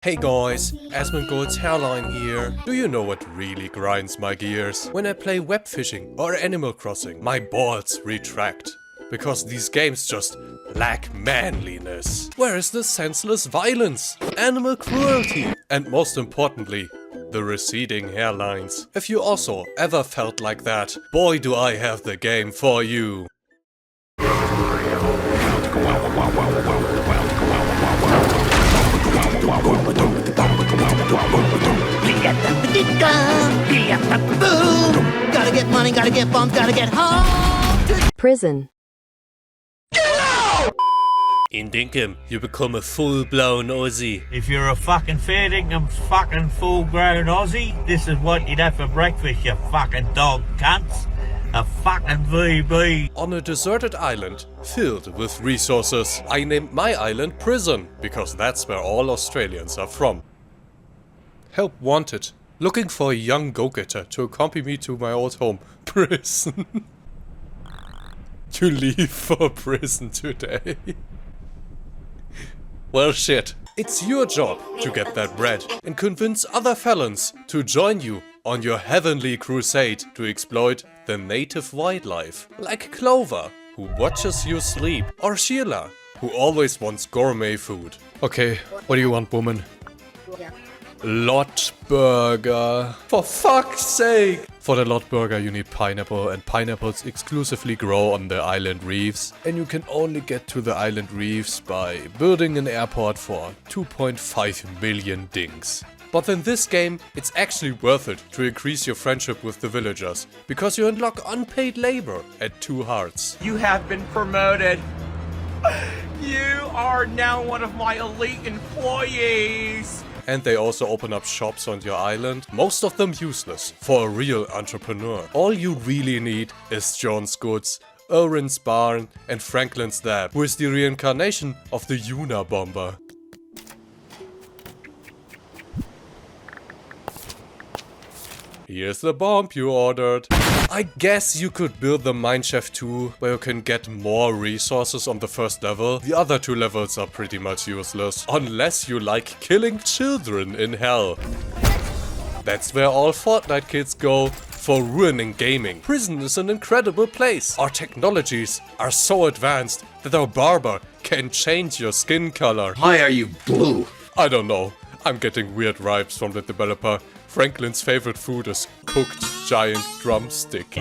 Hey guys, Asmongold's hairline here. Do you know what really grinds my gears? When I play web fishing or Animal Crossing, my balls retract. Because these games just lack manliness. Where is the senseless violence, animal cruelty, and most importantly, the receding hairlines? If you also ever felt like that, boy do I have the game for you. Gotta get money, gotta get bumped, gotta get home to Prison. In Dinkum, you become a full-blown Aussie. If you're a fucking fair dinkum fucking full-grown Aussie, this is what you'd have for breakfast, you fucking dog cunts. A fucking VB. On a deserted island filled with resources, I named my island Prison, because that's where all Australians are from. Help wanted. Looking for a young go-getter to accompany me to my old home, prison. You leave for prison today. Well shit. It's your job to get that bread and convince other felons to join you on your heavenly crusade to exploit the native wildlife. Like Clover, who watches you sleep, or Sheila, who always wants gourmet food. Okay, what do you want, woman? Lot burger. For fuck's sake! For the lot burger you need pineapple, and pineapples exclusively grow on the island reefs. And you can only get to the island reefs by building an airport for 2.5 million dinks. But in this game, it's actually worth it to increase your friendship with the villagers, because you unlock unpaid labor at 2 hearts. You have been promoted. You are now one of my elite employees. And they also open up shops on your island, most of them useless for a real entrepreneur. All you really need is John's Goods, Owen's Barn, and Franklin's Dab, who is the reincarnation of the Unabomber. Here's the bomb you ordered. I guess you could build the Mineshaft 2, where you can get more resources on the first level. The other 2 levels are pretty much useless, unless you like killing children in hell. That's where all Fortnite kids go for ruining gaming. Prison is an incredible place. Our technologies are so advanced that our barber can change your skin color. Why are you blue? I don't know. I'm getting weird vibes from the developer. Franklin's favorite food is cooked giant drumstick.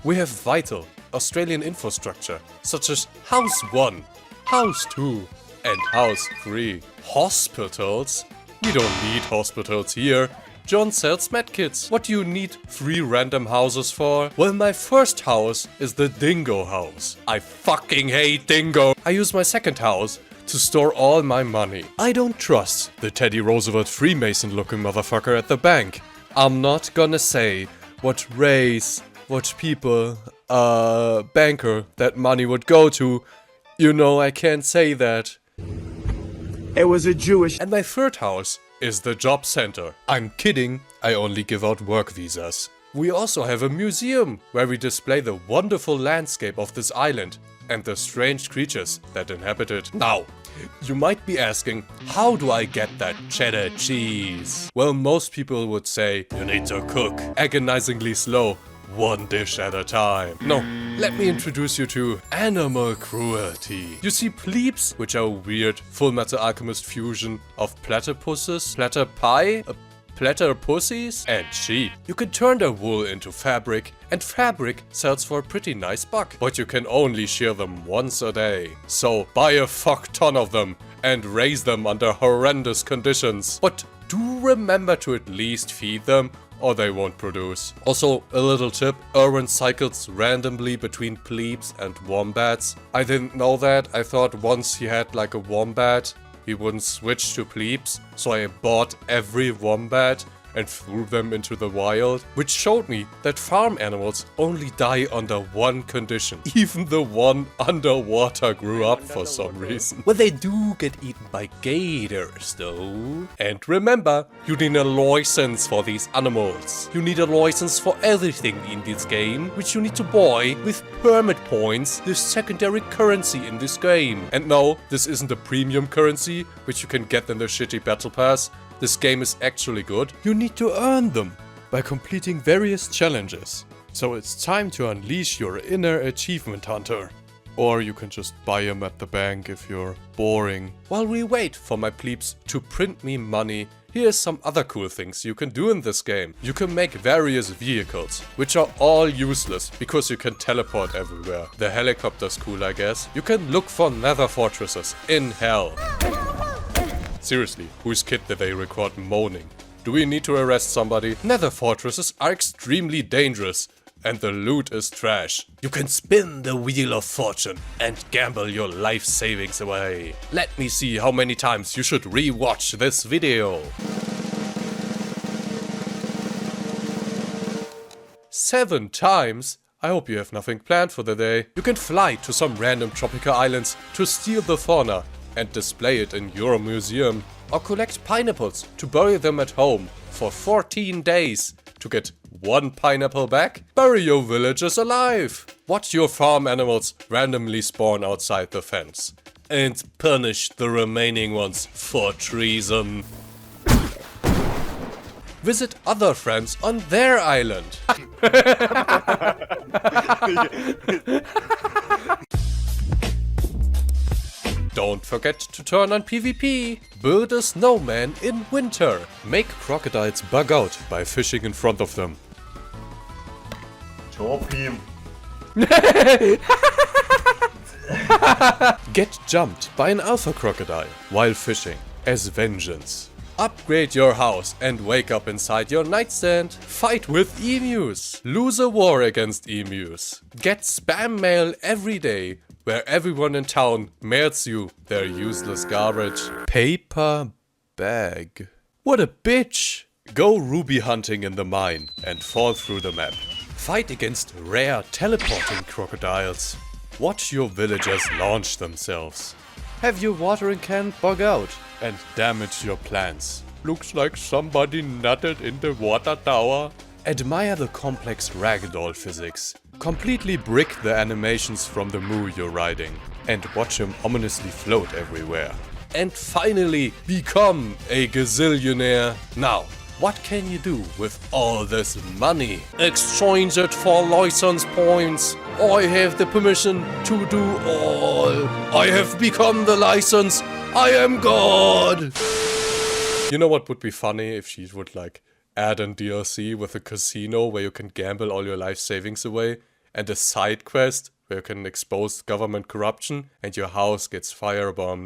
We have vital Australian infrastructure, such as House 1, House 2, and House 3. Hospitals? We don't need hospitals here. John sells medkits. What do you need 3 random houses for? Well, my first house is the Dingo house. I fucking hate Dingo. I use my second house to store all my money. I don't trust the Teddy Roosevelt Freemason looking motherfucker at the bank. I'm not gonna say what race, what people, banker that money would go to. You know, I can't say that. It was a Jewish. And my third house is the job center. I'm kidding, I only give out work visas. We also have a museum where we display the wonderful landscape of this island and the strange creatures that inhabit it. Now, you might be asking, how do I get that cheddar cheese? Well, most people would say, you need to cook agonizingly slow, 1 dish at a time. No, let me introduce you to animal cruelty. You see plebes, which are a weird Fullmetal Alchemist fusion of platypuses, platypussies, and sheep. You can turn their wool into fabric, and fabric sells for a pretty nice buck. But you can only shear them once a day. So buy a fuck ton of them and raise them under horrendous conditions. But do remember to at least feed them, or they won't produce. Also, a little tip, Erwin cycles randomly between plebes and wombats. I didn't know that. I thought once he had like a wombat, he wouldn't switch to plebes, so I bought every wombat and threw them into the wild, which showed me that farm animals only die under one condition. Even the one underwater grew up for some reason. Well, they do get eaten by gators though. And remember, you need a license for these animals. You need a license for everything in this game, which you need to buy with permit points, the secondary currency in this game. And no, this isn't a premium currency, which you can get in the shitty battle pass. This game is actually good. You need to earn them by completing various challenges. So it's time to unleash your inner achievement hunter. Or you can just buy them at the bank if you're boring. While we wait for my plebes to print me money, here's some other cool things you can do in this game. You can make various vehicles, which are all useless because you can teleport everywhere. The helicopter's cool, I guess. You can look for nether fortresses in hell. Seriously, whose kid did they record moaning? Do we need to arrest somebody? Nether fortresses are extremely dangerous. And the loot is trash. You can spin the wheel of fortune and gamble your life savings away. Let me see how many times you should re-watch this video. 7 times? I hope you have nothing planned for the day. You can fly to some random tropical islands to steal the fauna and display it in your museum. Or collect pineapples to bury them at home for 14 days to get 1 pineapple back. Bury your villagers alive. Watch your farm animals randomly spawn outside the fence. And punish the remaining ones for treason. Visit other friends on their island. Don't forget to turn on PvP. Build a snowman in winter. Make crocodiles bug out by fishing in front of them. Top him. Get jumped by an alpha crocodile while fishing as vengeance. Upgrade your house and wake up inside your nightstand. Fight with emus. Lose a war against emus. Get spam mail every day, where everyone in town mails you their useless garbage. Paper bag. What a bitch! Go ruby hunting in the mine and fall through the map. Fight against rare teleporting crocodiles. Watch your villagers launch themselves. Have your watering can bug out and damage your plants. Looks like somebody nutted in the water tower. Admire the complex ragdoll physics. Completely brick the animations from the moo you're riding. And watch him ominously float everywhere. And finally, become a gazillionaire. Now, what can you do with all this money? Exchange it for license points. I have the permission to do all. I have become the license. I am God. You know what would be funny if she would like add an DLC with a casino where you can gamble all your life savings away and a side quest where you can expose government corruption and your house gets firebombed.